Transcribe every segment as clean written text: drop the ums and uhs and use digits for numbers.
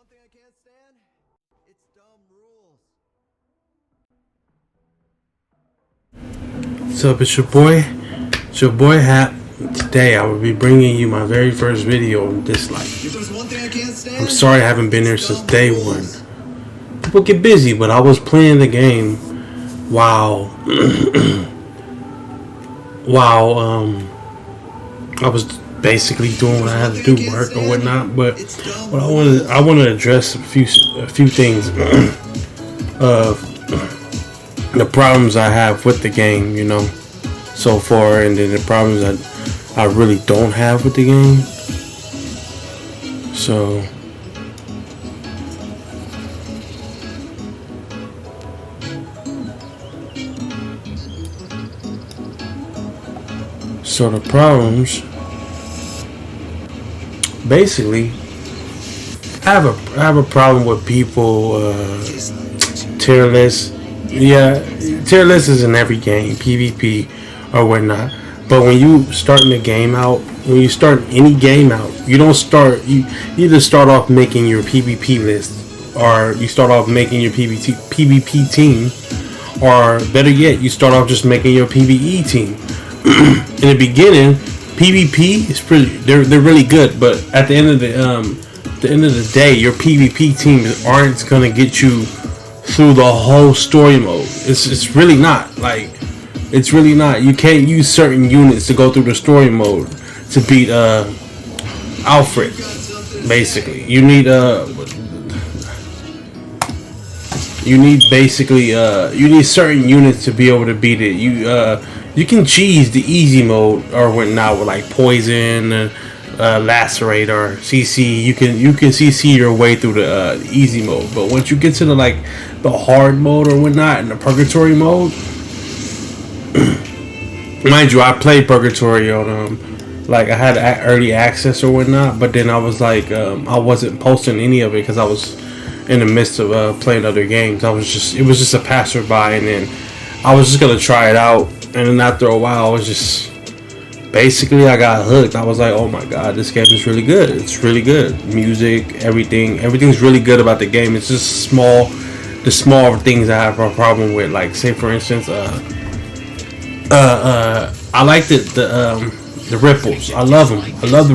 thing I can't stand? It's dumb rules. What's up, it's your boy Hap. Today I will be bringing you my very first video on Dislyte. If there's one thing I can't stand, I'm sorry I haven't been here since day one. People get busy, but I was playing the game while I was basically doing what I had to do, work or whatnot. But what I want to address a few things of the problems I have with the game, you know, so far, and then the problems I really don't have with the game. So the problems, basically, I have a problem with people tier lists. Yeah, tier lists is in every game, PvP or whatnot. But when you starting a game out, when you start any game out, you either start off making your PvP list, or you start off making your PvP team, or better yet, you start off just making your PvE team. In the beginning, PvP is they're really good, but at the end of the day, your PvP teams aren't gonna get you through the whole story mode. It's really not. Like, it's really not. You can't use certain units to go through the story mode to beat Alfred. Basically, you need certain units to be able to beat it. You can cheese the easy mode or whatnot with like poison, lacerate, or CC. You can CC your way through the easy mode. But once you get to the hard mode or whatnot, and the purgatory mode, mind you, I played purgatory on like I had early access or whatnot. But then I was like, I wasn't posting any of it because I was in the midst of playing other games. It was just a passerby, and then I was just gonna try it out. And then after a while, I was just basically, I got hooked. I was like, oh my god, this game is really good. It's really good. Music, everything's really good about the game. It's just the small things I have a problem with. Like, say for instance, I like the ripples. I love them. I love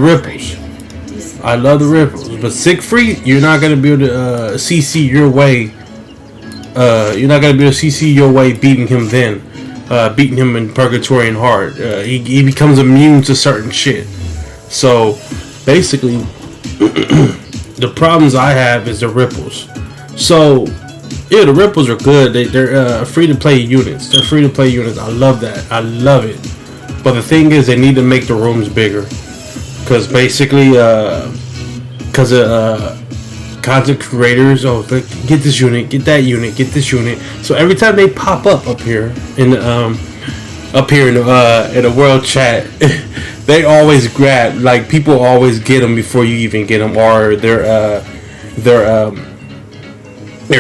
the ripples. But Siegfried, you're not gonna be able to CC your way. You're not gonna be able to CC your way beating him then. Beating him in purgatory and hard. He becomes immune to certain shit. So basically, the problems I have is the ripples. So yeah, the ripples are good. They're free to play units. I love that. I love it. But the thing is, they need to make the rooms bigger, because basically, because content creators, get this unit, get that unit, get this unit. So every time they pop up here in the world chat, they always grab, like, people always get them before you even get them, or their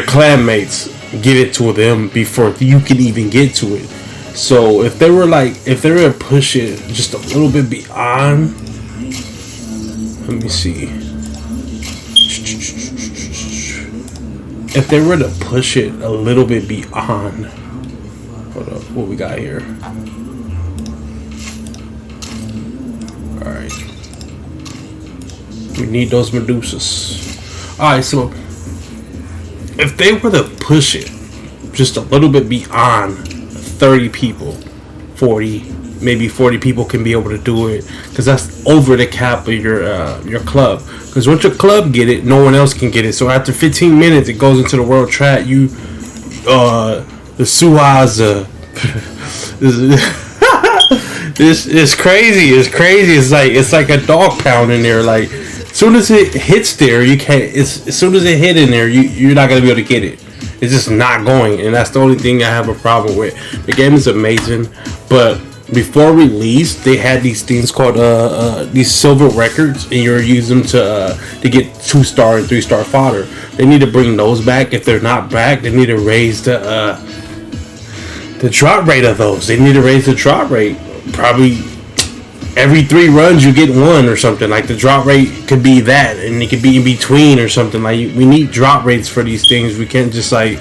clanmates get it to them before you can even get to it. So if they were to push it just a little bit beyond, let me see. If they were to push it a little bit beyond, hold up, what we got here? Alright. We need those Medusas. Alright, so if they were to push it just a little bit beyond 30 people, 40, maybe 40 people can be able to do it, because that's over the cap of your club. Because once your club get it, no one else can get it. So after 15 minutes, it goes into the world chat. The Suhaza. It's crazy. It's like a dog pound in there. Like, as soon as it hits there, you can't. As soon as it hit in there, you're not gonna be able to get it. It's just not going, and that's the only thing I have a problem with. The game is amazing, but before release, they had these things called these silver records, and you're using them to get 2-star and 3-star fodder. They need to bring those back. If they're not back, they need to raise the drop rate of those. They need to raise the drop rate probably every 3 runs you get 1 or something. Like the drop rate could be that, and it could be in between or something. Like we need drop rates for these things. We can't just like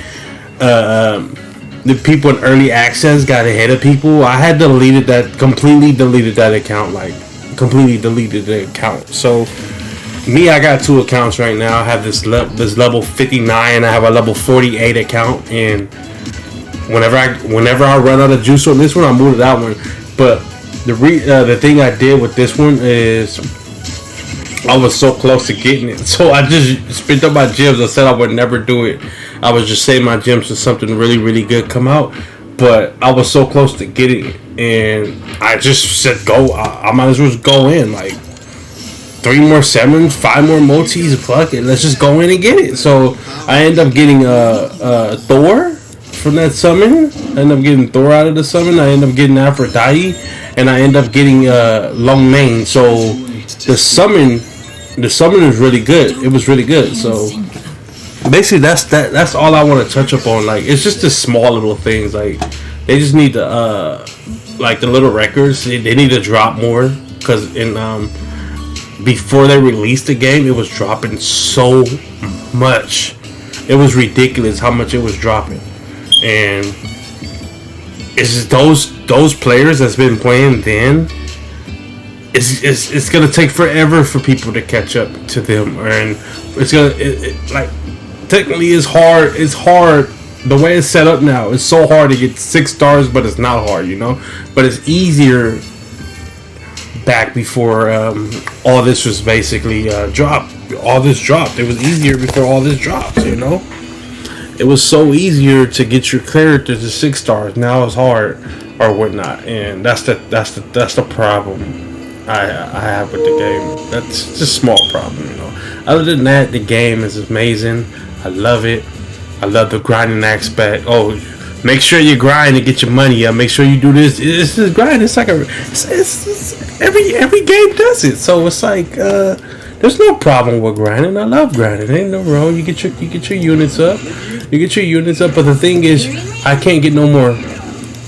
the people in early access got ahead of people. I had completely deleted that account, like completely deleted the account. So me, I got 2 accounts right now. I have this level 59. I have a level 48 account, and whenever I run out of juice on this one, I move to that one. But the thing I did with this one is I was so close to getting it, so I just spent up my gems. I said I would never do it. I was just saving my gems for something really, really good come out. But I was so close to getting it, and I just said go. I might as well just go in, like 3 more summons, 5 more multis, fuck it, let's just go in and get it. So I end up getting Thor from that summon. I end up getting Thor out of the summon. I end up getting Aphrodite, and I end up getting Long Mane. So the summon is really good. It was really good. So basically that's all I want to touch up on. Like, it's just the small little things. Like, they just need to like the little records, they need to drop more, because in before they released the game, it was dropping so much. It was ridiculous how much it was dropping. And it's those players that's been playing then, it's gonna take forever for people to catch up to them. And it's gonna like, technically it's hard the way it's set up now. It's so hard to get 6 stars, but it's not hard, you know. But it's easier back before all this was basically dropped. All this dropped. It was easier before all this dropped, you know. It was so easier to get your character to 6 stars. Now it's hard or whatnot, and that's the problem I have with the game. That's just a small problem, you know. Other than that, the game is amazing. I love it. I love the grinding aspect. Oh, make sure you grind to get your money up. Make sure you do this. It's just grind. It's like every game does it. So it's like there's no problem with grinding. I love grinding. Ain't no wrong. You get your units up. You get your units up. But the thing is, I can't get no more.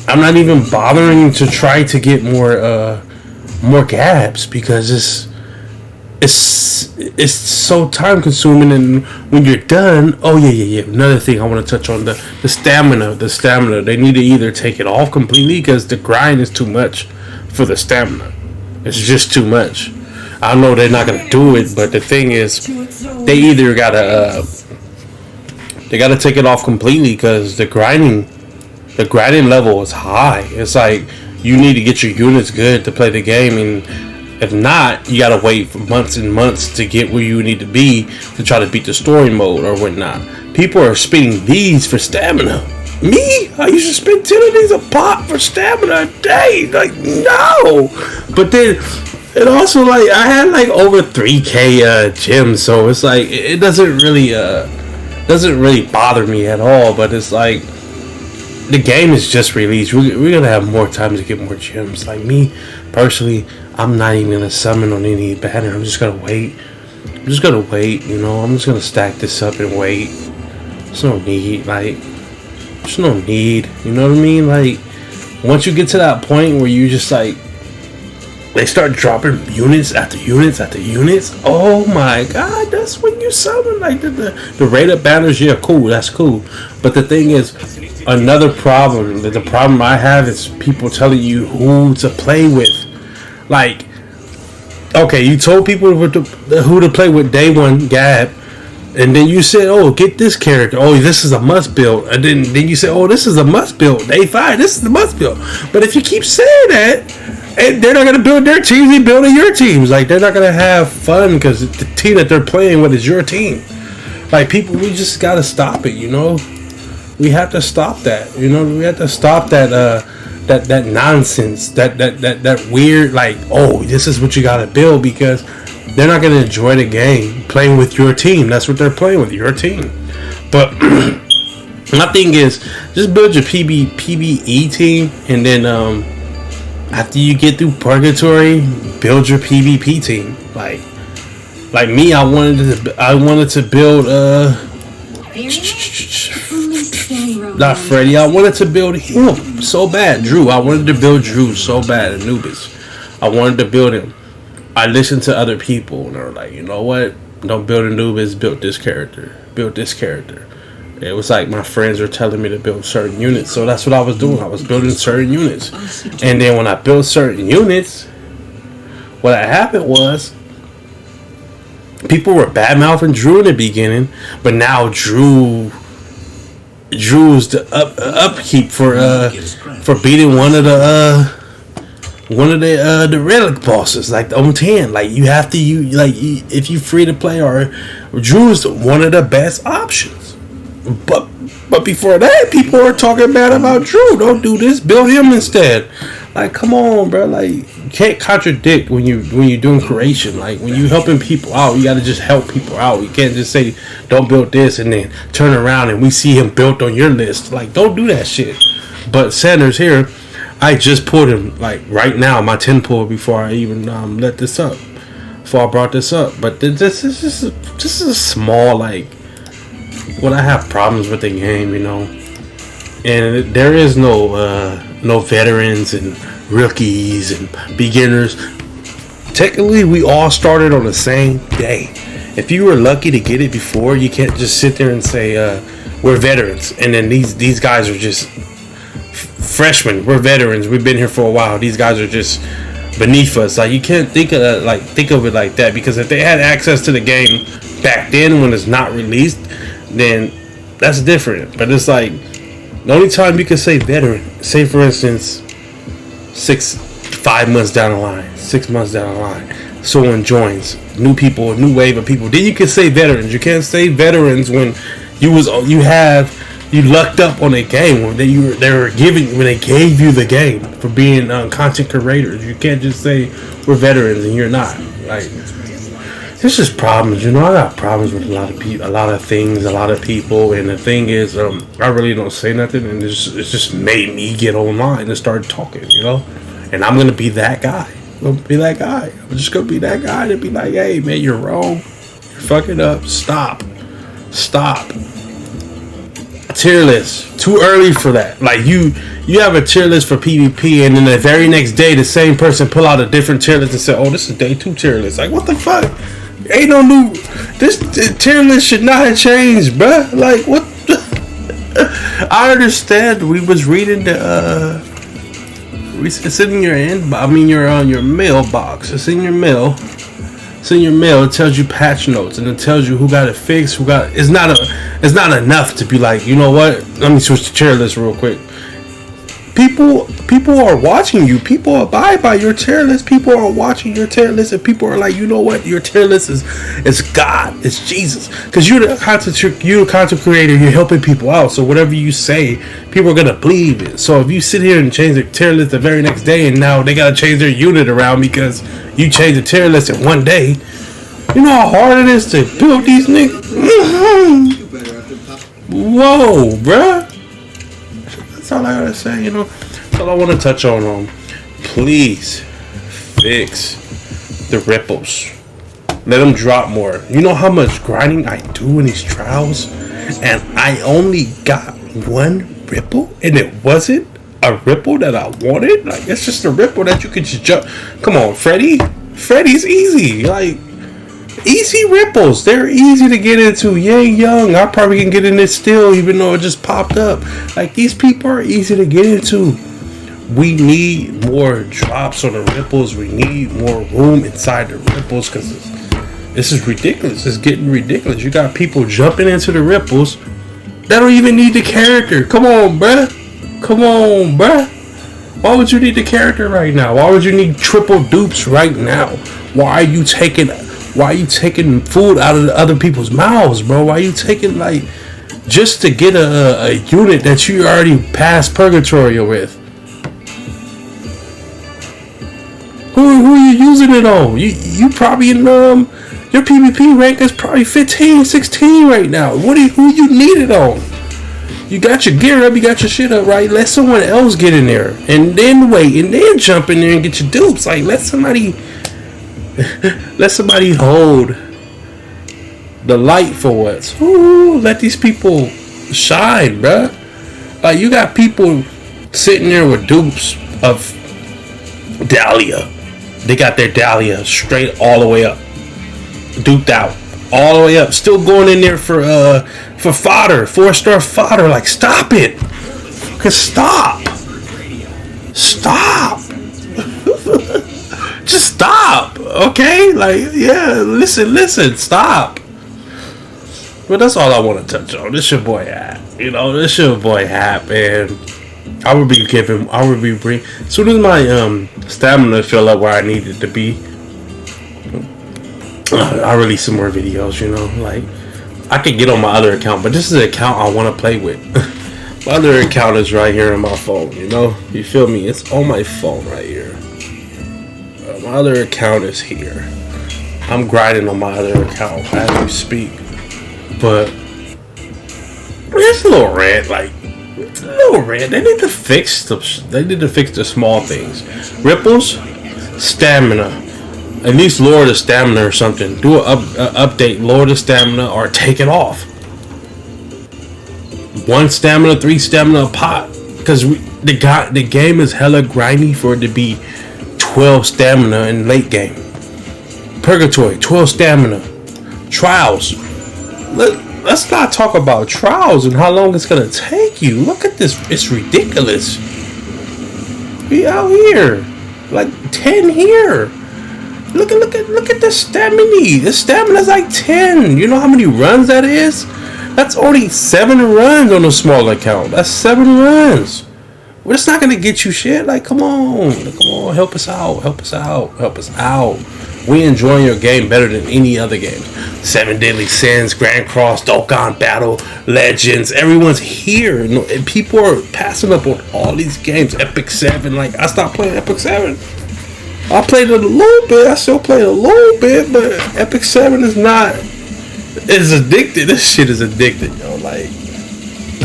I'm not even bothering to try to get more gabs, because it's so time consuming. And when you're done, oh yeah. Another thing I want to touch on, the stamina. The stamina. They need to either take it off completely, because the grind is too much for the stamina. It's just too much. I know they're not gonna do it, but the thing is, they either gotta take it off completely, because the grinding level is high. It's like you need to get your units good to play the game, and if not, you gotta wait for months and months to get where you need to be to try to beat the story mode or whatnot. People are spending these for stamina. Me? I used to spend 10 of these a pop for stamina a day. Like, no. But then, and also, like, I had like over 3K gems, so it's like it doesn't really bother me at all. But it's like, the game is just released. We're gonna have more time to get more gems. Like, me personally, I'm not even gonna summon on any banner. I'm just gonna wait. You know. I'm just gonna stack this up and wait. There's no need. You know what I mean? Like, once you get to that point where you just like, they start dropping units after units after units. Oh my god, that's when you summon. Like the rate up banners, yeah, cool, that's cool. But the thing is, another problem, the problem I have is people telling you who to play with. Like, okay, you told people who to play with day 1 Gab, and then you said, oh, get this character. Oh, this is a must build. And then you say, oh, this is a must build. Day 5, this is the must build. But if you keep saying that, and they're not going to build their teams, they're building your teams. Like, they're not going to have fun because the team that they're playing with is your team. Like, people, we just got to stop it, you know? We have to stop that, you know? We have to stop that that nonsense, that weird, like, oh, this is what you got to build, because they're not going to enjoy the game playing with your team. That's what they're playing with, your team. But my thing is, just build your PvE team, and then after you get through Purgatory, build your PvP team. Like me, I wanted to build not Freddy. I wanted to build him so bad. Drew. I wanted to build Drew so bad. Anubis. I wanted to build him. I listened to other people, and they were like, you know what? Don't build Anubis. Build this character. Build this character. It was like my friends were telling me to build certain units, so that's what I was doing. I was building certain units, and then when I built certain units, what had happened was people were bad mouthing Drew in the beginning, but now Drew's the upkeep for beating one of the relic bosses, like the On-10. Like you have to if you free to play, or Drew's one of the best options. But before that, people were talking bad about Drew. Don't do this. Build him instead. Like, come on, bro. Like, you can't contradict when you're doing creation. Like, when you helping people out, you gotta just help people out. You can't just say don't build this and then turn around and we see him built on your list. Like, don't do that shit. But Sanders here, I just pulled him like right now, my 10 pull before I even let this up. Before I brought this up. But this is just a small like. When I have problems with the game, and there is no veterans and rookies and beginners. Technically, we all started on the same day. If you were lucky to get it before, you can't just sit there and say we're veterans, and then these guys are just freshmen. We're veterans. We've been here for a while. These guys are just beneath us. Like, you can't think of it like that, because if they had access to the game back then when it's not released, then that's different. But it's like the only time you can say veteran, say for instance 5 months down the line, 6 months down the line, someone joins, new people, a new wave of people, then you can say veterans. You can't say veterans when you lucked up on a game when they gave you the game for being content creators. You can't just say we're veterans and you're not. Like, there's just problems, I got problems with a lot of people, a lot of things, a lot of people, and the thing is, I really don't say nothing, and it's just made me get online and start talking, and I'm gonna be that guy. I'm just gonna be that guy to be like, hey man, you're wrong, you're fucking up, stop. Tier list, too early for that. Like you have a tier list for PvP, and then the very next day, the same person pull out a different tier list and say, oh, this is day 2 tier list. Like, what the fuck? Ain't no new. This tier list should not have changed, bruh. Like, what? I understand. We was reading it's in your you're on your mailbox. It's in your mail. It's in your mail. It tells you patch notes, and it tells you who got it fixed, It's not enough to be like, you know what? Let me switch the tier list real quick. People are watching you. People abide by your tier list. People are watching your tier list, and people are like, you know what? Your tier list is God. It's Jesus. Because you're the content creator. You're helping people out. So whatever you say, people are gonna believe it. So if you sit here and change the tier list the very next day, and now they gotta change their unit around because you changed the tier list in one day, you know how hard it is to build these niggas. Whoa, bruh. That's all I gotta say, That's all I want to touch on. Please fix the ripples. Let them drop more. You know how much grinding I do in these trials, and I only got one ripple, and it wasn't a ripple that I wanted. Like, it's just a ripple that you could just jump. Come on, Freddy. Freddy's easy. Like, easy ripples. They're easy to get into. Young. I probably can get in it still, even though it just popped up. Like, these people are easy to get into. We need more drops on the ripples. We need more room inside the ripples, because this is ridiculous. It's getting ridiculous. You got people jumping into the ripples that don't even need the character. Come on, bruh. Why would you need the character right now? Why would you need triple dupes right now? Why are you taking food out of the other people's mouths, bro? Why are you taking, like, just to get a unit that you already passed purgatory with? Who are you using it on? You probably in your PvP rank is probably 15, 16 right now. Who you need it on? You got your gear up, you got your shit up, right? Let someone else get in there, and then wait, and then jump in there and get your dupes. Like, let somebody hold the light for once. Ooh, let these people shine, bruh. Like, you got people sitting there with dupes of Dahlia, They got their Dahlia straight all the way up, duped out, all the way up. Still going in there for fodder, 4-star fodder. Like, stop it. Cause stop. Just stop. Okay? Like, yeah, listen, stop. But that's all I want to touch on. This your boy Hap. You know, this your boy Hap, man. I would be bring as soon as my stamina fill up where I need it to be, I'll release some more videos, you know. Like, I could get on my other account, but this is an account I want to play with. My other account is right here on my phone, you know. You feel me? It's on my phone right here. My other account is here. I'm grinding on my other account as we speak. But it's a little red, like a little red. They need to fix the small things. Ripples, stamina. At least lower the stamina or something. Do an update, lower the stamina or take it off. 1 stamina, 3 stamina a pot. Because the game is hella grindy for it to be 12 stamina in late game. Purgatory, 12 stamina. Trials. Let's not talk about trials and how long it's gonna take you. Look at this. It's ridiculous. We out here. Like 10 here. Look at the stamina. The stamina's like 10. You know how many runs that is? That's only 7 runs on a small account. That's 7 runs. Well, it's not gonna get you shit. Like, come on, help us out. We enjoying your game better than any other game. 7 Deadly Sins, Grand Cross, Dokkan Battle, Legends. Everyone's here, and people are passing up on all these games. Epic 7, like, I stopped playing Epic 7. I played it a little bit. I still play it a little bit, but Epic 7 is not. It's addicted. This shit is addicted, yo. Like,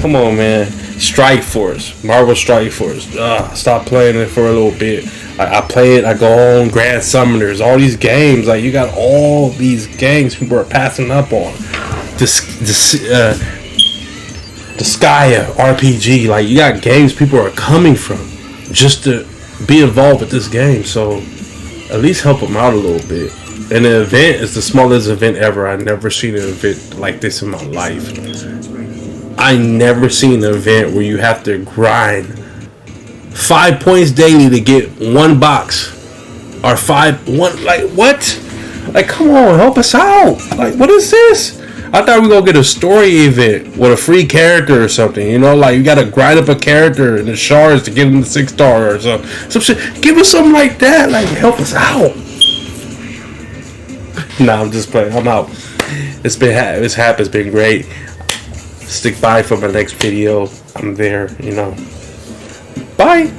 come on, man. Strike Force, Marvel Strike Force. Stop playing it for a little bit. I play it. I go on Grand Summoners. All these games, like, you got all these games people are passing up on. The Skya RPG, like, you got games people are coming from just to be involved with this game. So at least help them out a little bit. And the event is the smallest event ever. I've never seen an event like this in my life. I never seen an event where you have to grind 5 points daily to get 1 box or 1. Like, what? Like, come on, help us out. Like, what is this? I thought we were gonna get a story event with a free character or something. You know, like, you gotta grind up a character in the shards to get him the 6-star or some shit. Give us something like that. Like, help us out. Nah, I'm just playing. I'm out. It's been great. Stick by for my next video. I'm there, you know. Bye.